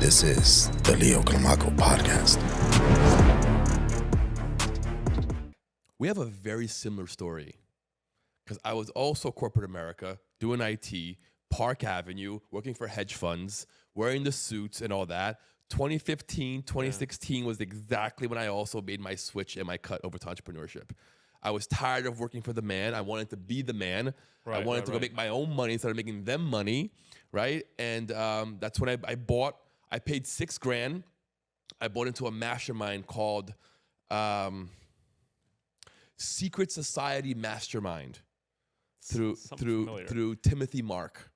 This is the Leo Climaco podcast. We have a very similar story because I was also corporate America, doing IT, Park Avenue, working for hedge funds, wearing the suits and all that. 2015, 2016 was exactly when I also made my switch and my cut over to entrepreneurship. I was tired of working for the man. I wanted to be the man. I wanted to go make my own money instead of making them money, right? And that's when I paid $6,000. I bought into a mastermind called Secret Society Mastermind through Timothy Mark.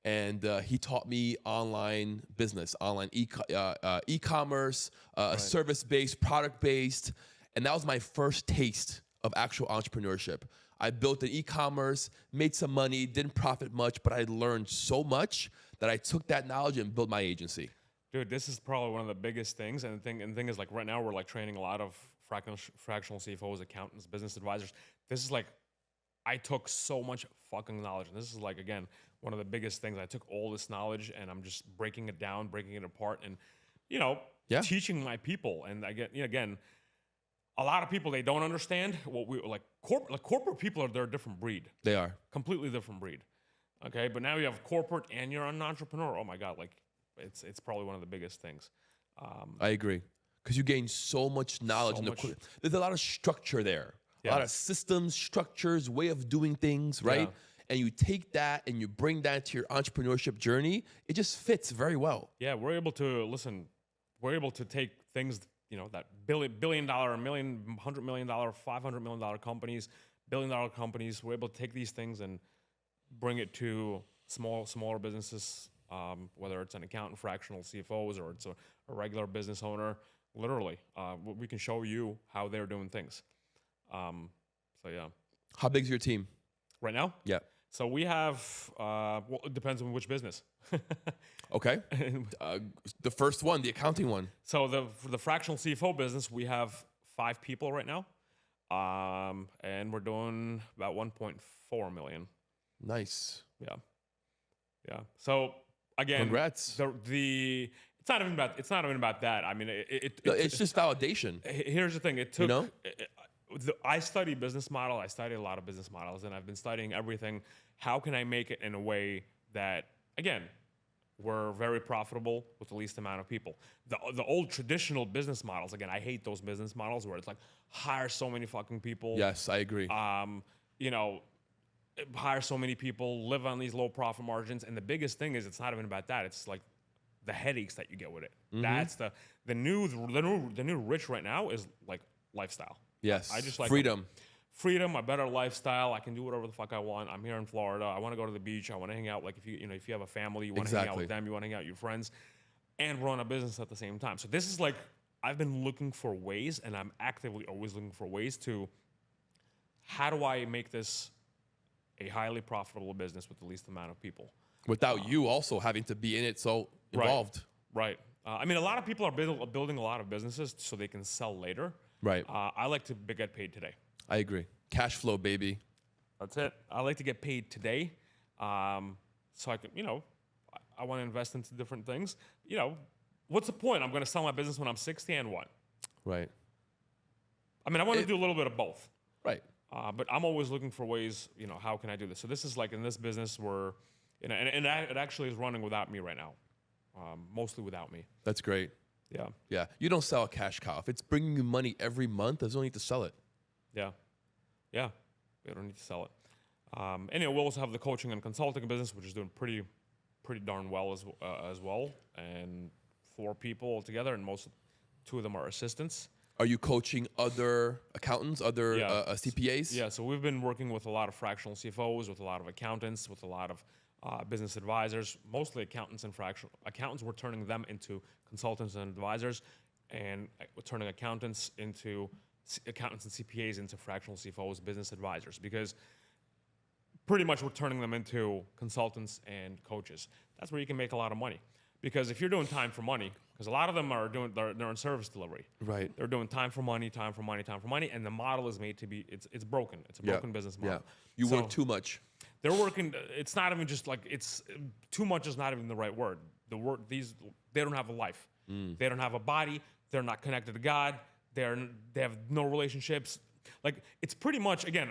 And he taught me online business, online e-commerce, service-based, product-based. And that was my first taste of actual entrepreneurship. I built an e-commerce, made some money, didn't profit much, but I learned so much that I took that knowledge and built my agency. Dude, this is probably one of the biggest things. And the thing is, like, right now we're like training a lot of fractional CFOs, accountants, business advisors. This is like, I took so much fucking knowledge. And this is like, again, one of the biggest things. I took all this knowledge and I'm just breaking it down, breaking it apart, and, teaching my people. And again, a lot of people, they don't understand what we like. Corporate people they're a different breed. They are completely different breed. Okay, but now you have corporate and you're an entrepreneur. Oh my God, like it's probably one of the biggest things. I agree, because you gain so much knowledge. There's a lot of structure there, a lot of systems, structures, way of doing things, right? Yeah. And you take that and you bring that to your entrepreneurship journey. It just fits very well. Yeah, we're able to take things, that billion dollar, $1 million, $100 million, $500 million companies, $1 billion companies. We're able to take these things and bring it to smaller businesses, whether it's an accountant, fractional CFOs, or it's a regular business owner. Literally, we can show you how they're doing things. How big is your team right now? Yeah. So we have, it depends on which business. Okay. The first one, the accounting one. So for the fractional CFO business, we have 5 people right now. And we're doing about 1.4 million. Nice. Yeah. So again, congrats. It's not even about that. I mean, it's just validation. Here's the thing. It took, I study business model. I study a lot of business models, and I've been studying everything. How can I make it in a way that, again, we're very profitable with the least amount of people? The old traditional business models, again, I hate those business models where it's like hire so many fucking people. Yes, I agree. Hire so many people, live on these low profit margins, and the biggest thing is it's not even about that. It's like the headaches that you get with it. Mm-hmm. That's the new rich right now is like lifestyle. Yes, I just like freedom, a better lifestyle. I can do whatever the fuck I want. I'm here in Florida. I want to go to the beach. I want to hang out. Like if you have a family, you want to hang out with them. You want to hang out with your friends, and run a business at the same time. So this is like, I've been looking for ways, and I'm actively always looking for ways to, how do I make this a highly profitable business with the least amount of people? Without you also having to be in it so involved. Right. I mean, a lot of people are building a lot of businesses so they can sell later. Right. I like to get paid today. I agree. Cash flow, baby. That's it. I like to get paid today. So I can, I want to invest into different things. What's the point? I'm going to sell my business when I'm 60 and what? Right. I mean, I want to do a little bit of both. Right. But I'm always looking for ways, how can I do this? So this is like in this business where, and it actually is running without me right now. Mostly without me. That's great. Yeah. Yeah. You don't sell a cash cow. If it's bringing you money every month, there's no need to sell it. Yeah. We don't need to sell it. And we also have the coaching and consulting business, which is doing pretty darn well as well. And 4 people altogether, and 2 of them are assistants. Are you coaching other accountants, other CPAs? Yeah. So we've been working with a lot of fractional CFOs, with a lot of accountants, with a lot of business advisors, mostly accountants and fractional accountants. We're turning them into consultants and advisors, and we're turning accountants and CPAs into fractional CFOs, business advisors, because pretty much we're turning them into consultants and coaches. That's where you can make a lot of money. Because if you're doing time for money, because a lot of them they're in service delivery. Right. They're doing time for money, and the model is made to be, it's broken. It's a broken business model. You work too much. They're working, it's not even just like, too much is not even the right word. they don't have a life. They don't have a body. They're not connected to God. They have no relationships. Like, it's pretty much, again,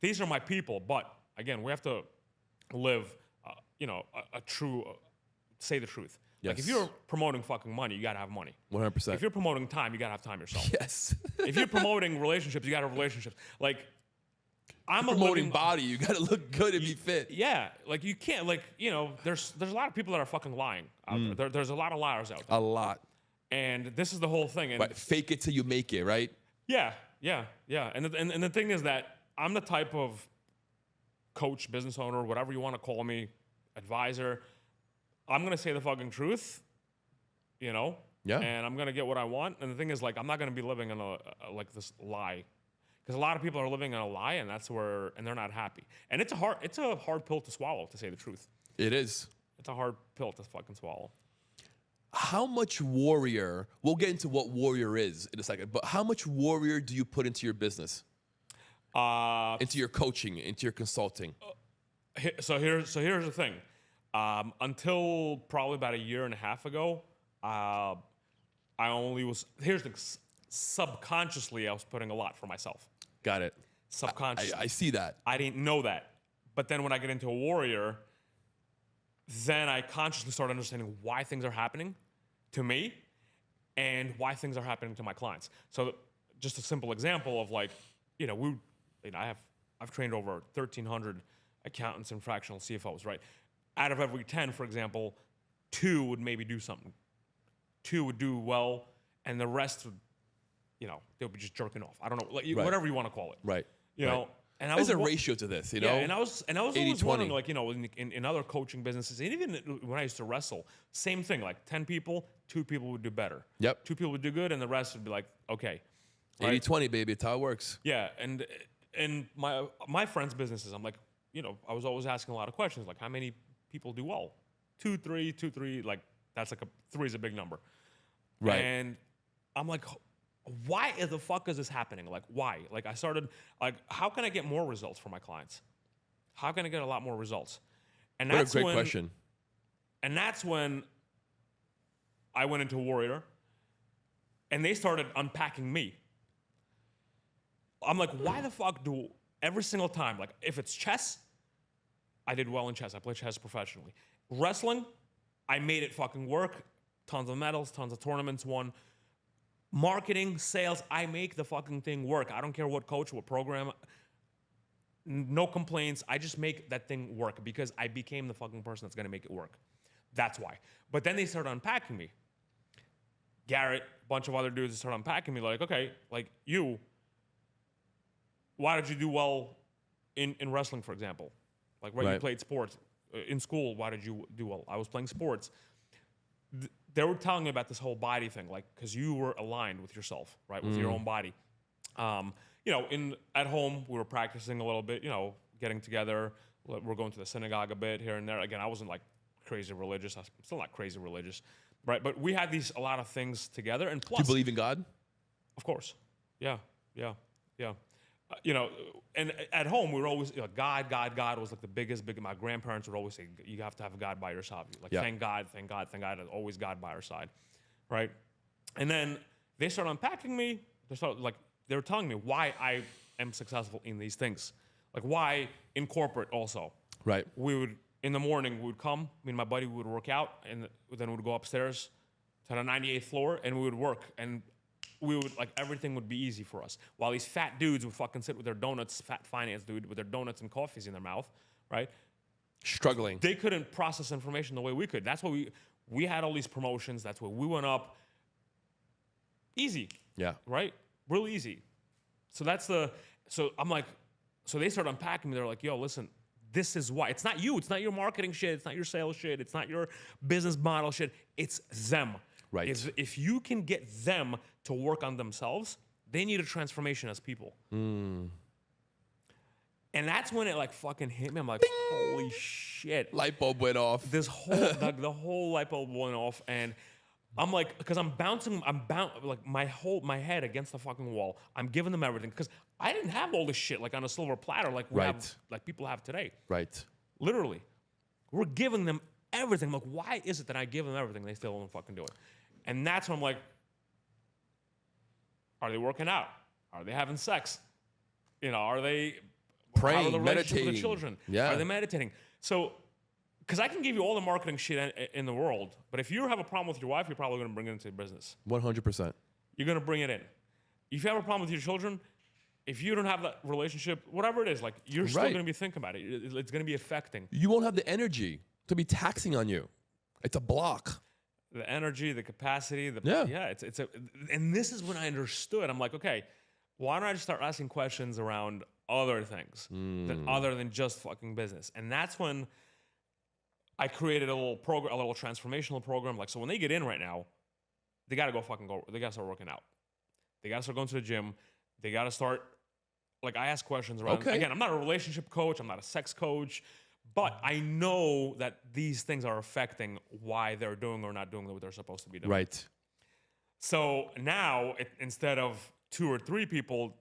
these are my people, but again, we have to live, a true, say the truth. Like, if Yes. you're promoting fucking money, you gotta have money. 100%. If you're promoting time, you gotta have time yourself. Yes. If you're promoting relationships, you gotta have relationships. Like, I'm Promoting body, you gotta look good and be fit. Yeah, like you can't, like, there's a lot of people that are fucking lying out there. There's a lot of liars out there. A lot. And this is the whole thing. And Right. Fake it till you make it, right? yeah. And the thing is that I'm the type of coach, business owner, whatever you want to call me, advisor. I'm gonna say the fucking truth, Yeah. and I'm gonna get what I want. And the thing is, like, I'm not gonna be living in like this lie, because a lot of people are living in a lie, and they're not happy. And it's a hard pill to swallow, to say the truth. It is. It's a hard pill to fucking swallow. How much warrior, we'll get into what warrior is in a second, but how much warrior do you put into your business? Into your coaching, into your consulting? So here's the thing. Until probably about a year and a half ago, subconsciously I was putting a lot for myself. Got it. Subconsciously. I see that. I didn't know that. But then when I get into a warrior, then I consciously start understanding why things are happening to me and why things are happening to my clients. So just a simple example of, like, I've trained over 1,300 accountants and fractional CFOs, right? Out of every 10, for example, 2 would maybe do something. 2 would do well, and the rest would, they would be just jerking off. I don't know, like, whatever you want to call it. Right. You know, and There's a ratio to this, Yeah, and I was always 80-20. wondering, like, in other coaching businesses, and even when I used to wrestle, same thing. Like, 10 people, 2 people would do better. Yep. 2 people would do good, and the rest would be like, okay. Right? 80-20, baby. It's how it works. Yeah, and in my friends' businesses, I'm like, I was always asking a lot of questions, like, how many people do well? 2, 3, like, that's like 3 is a big number. Right. And I'm like, why the fuck is this happening? Like, why? Like, I started, like, how can I get more results for my clients? How can I get a lot more results? And What that's a great question. And that's when I went into Warrior, and they started unpacking me. I'm like, why the fuck do every single time, like, if it's chess, I did well in chess. I played chess professionally. Wrestling, I made it fucking work. Tons of medals, tons of tournaments won. Marketing, sales, I make the fucking thing work. I don't care what coach, what program. No complaints. I just make that thing work because I became the fucking person that's gonna make it work. That's why. But then they started unpacking me. Garrett, a bunch of other dudes started unpacking me, like, okay, like, why did you do well in wrestling, for example? Like, right, you played sports. In school, why did you do well? I was playing sports. They were telling me about this whole body thing, like, because you were aligned with yourself, right, with your own body. At home, we were practicing a little bit, getting together. We're going to the synagogue a bit here and there. Again, I wasn't, like, crazy religious. I'm still not crazy religious, right? But we had a lot of things together. And plus, Do you believe in God? Of course. Yeah. And at home, we were always, God was like the biggest. My grandparents would always say, you have to have God by your side. Like, thank God, and always God by our side, right? And then they started unpacking me. They were telling me why I am successful in these things. Like, why in corporate also. Right. In the morning, we would come, me and my buddy would work out, and then we'd go upstairs to the 98th floor, and we would work, and we would, like, everything would be easy for us. While these fat dudes would fucking sit with their donuts, fat finance dude, with their donuts and coffees in their mouth, right? Struggling. They couldn't process information the way we could. That's why we had all these promotions. That's why we went up easy. Yeah. Right? Real easy. So I'm like, so they started unpacking me. They're like, yo, listen, this is why. It's not you. It's not your marketing shit. It's not your sales shit. It's not your business model shit. It's them. Right. If you can get them to work on themselves, they need a transformation as people. And that's when it, like, fucking hit me. I'm like, holy shit. Light bulb went off. This whole, like, the whole light bulb went off, and I'm like, because I'm like, my head against the fucking wall. I'm giving them everything, because I didn't have all this shit, like, on a silver platter, like we have, like people have today. Right. Literally. We're giving them everything. I'm like, why is it that I give them everything, they still don't fucking do it? And that's when I'm like, are they working out? Are they having sex? You know, are they Praying, how are the relationship meditating. with the children? Yeah. Are they meditating? So, because I can give you all the marketing shit in the world, but if you have a problem with your wife, you're probably going to bring it into your business. 100%. You're going to bring it in. If you have a problem with your children, if you don't have that relationship, whatever it is, like you're still Right. going to be thinking about it. It's going to be affecting You won't have the energy to be taxing on you. It's a block. the energy, the capacity. And this is when I understood. I'm like, okay, why don't I just start asking questions around other things other than just fucking business? And that's when I created a little program, a little transformational program. Like, so when they get in right now, they got to they got to start working out. They got to start going to the gym. They got to start, like, I ask questions around. Okay. Again, I'm not a relationship coach. I'm not a sex coach. But I know that these things are affecting why they're doing or not doing what they're supposed to be doing. Right. So now, instead of 2 or 3 people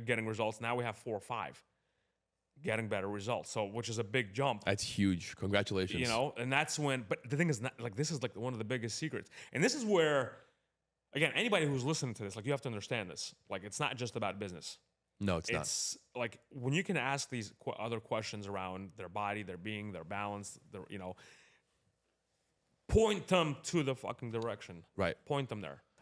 getting results, now we have 4 or 5 getting better results. So, which is a big jump. That's huge. Congratulations. You know, and that's when, but the thing is, not, like, this is like one of the biggest secrets. And this is where, again, anybody who's listening to this, like, you have to understand this. Like, it's not just about business. No, it's not. It's like when you can ask these other questions around their body, their being, their balance, you know, point them to the fucking direction. Right. Point them there.